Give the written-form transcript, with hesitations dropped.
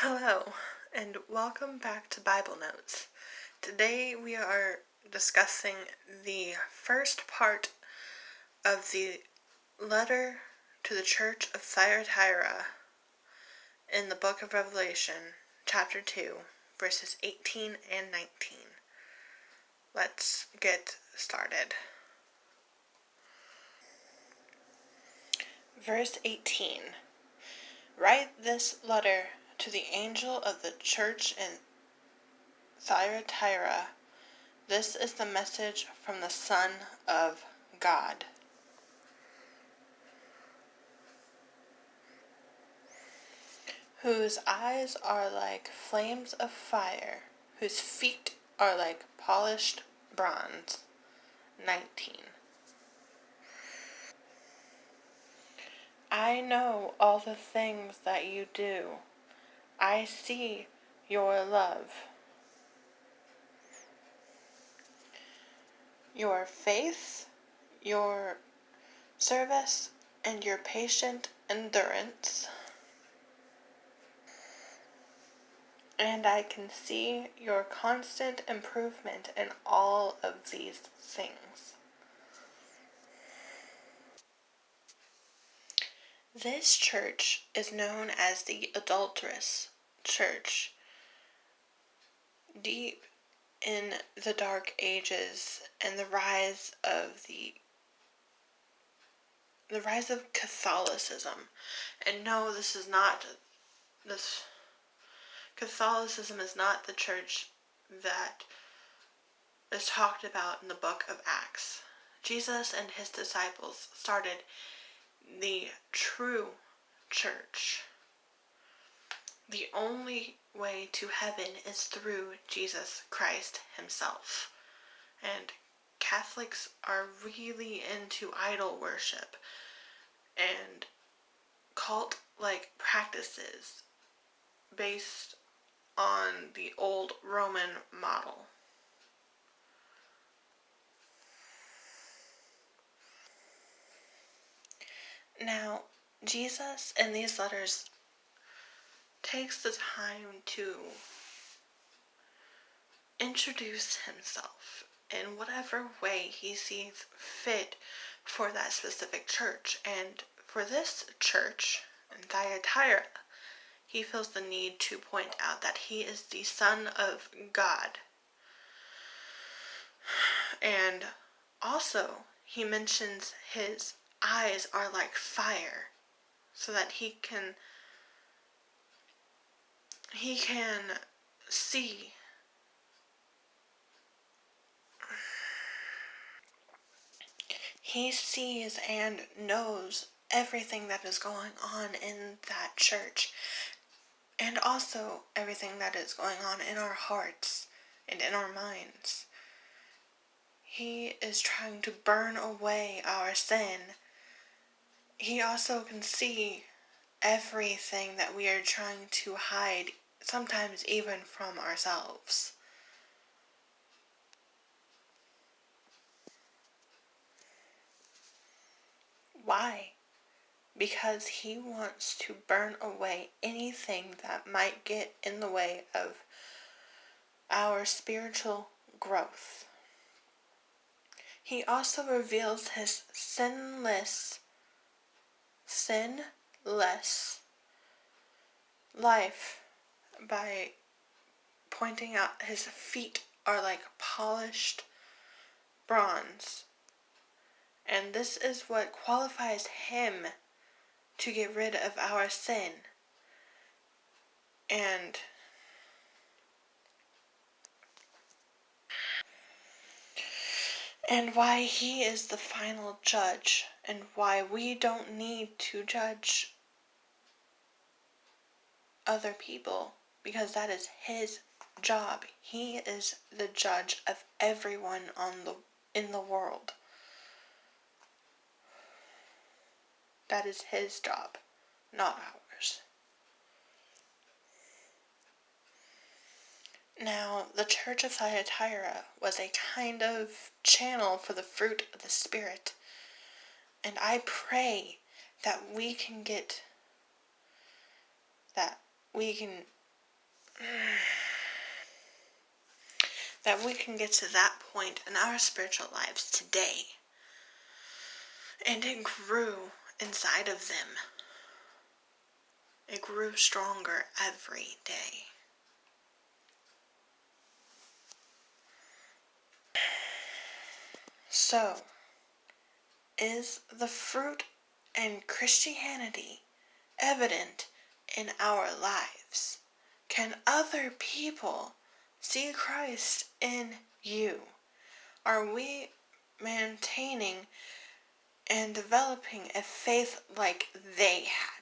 Hello, and welcome back to Bible Notes. Today we are discussing the first part of the letter to the Church of Thyatira in the book of Revelation, chapter 2, verses 18 and 19. Let's get started. Verse 18. Write this letter to the angel of the church in Thyatira. This is the message from the Son of God. Whose eyes are like flames of fire, whose feet are like polished bronze. 19. I know all the things that you do. I see your love, your faith, your service, and your patient endurance. And I can see your constant improvement in all of these things. This church is known as the adulterous church. Deep in the Dark Ages and the rise of Catholicism. And no, this Catholicism is not the church that is talked about in the book of Acts. Jesus and his disciples started the true church. The only way to heaven is through Jesus Christ himself. And Catholics are really into idol worship and cult-like practices based on the old Roman model. Now, Jesus in these letters takes the time to introduce himself in whatever way he sees fit for that specific church. And for this church in Thyatira, he feels the need to point out that he is the Son of God. And also, he mentions his eyes are like fire, so that he can see. He sees and knows everything that is going on in that church, and also everything that is going on in our hearts and in our minds. He is trying to burn away our sin. He also can see everything that we are trying to hide, sometimes even from ourselves. Why? Because he wants to burn away anything that might get in the way of our spiritual growth. He also reveals his sinless life by pointing out his feet are like polished bronze. And this is what qualifies him to get rid of our sin. And why he is the final judge, and why we don't need to judge other people, because that is his job. He is the judge of everyone in the world. That is his job, not ours. Now, the Church of Thyatira was a kind of channel for the fruit of the Spirit. And I pray that we can that we can get to that point in our spiritual lives today. And it grew inside of them. It grew stronger every day. So, is the fruit in Christianity evident in our lives? Can other people see Christ in you? Are we maintaining and developing a faith like they had?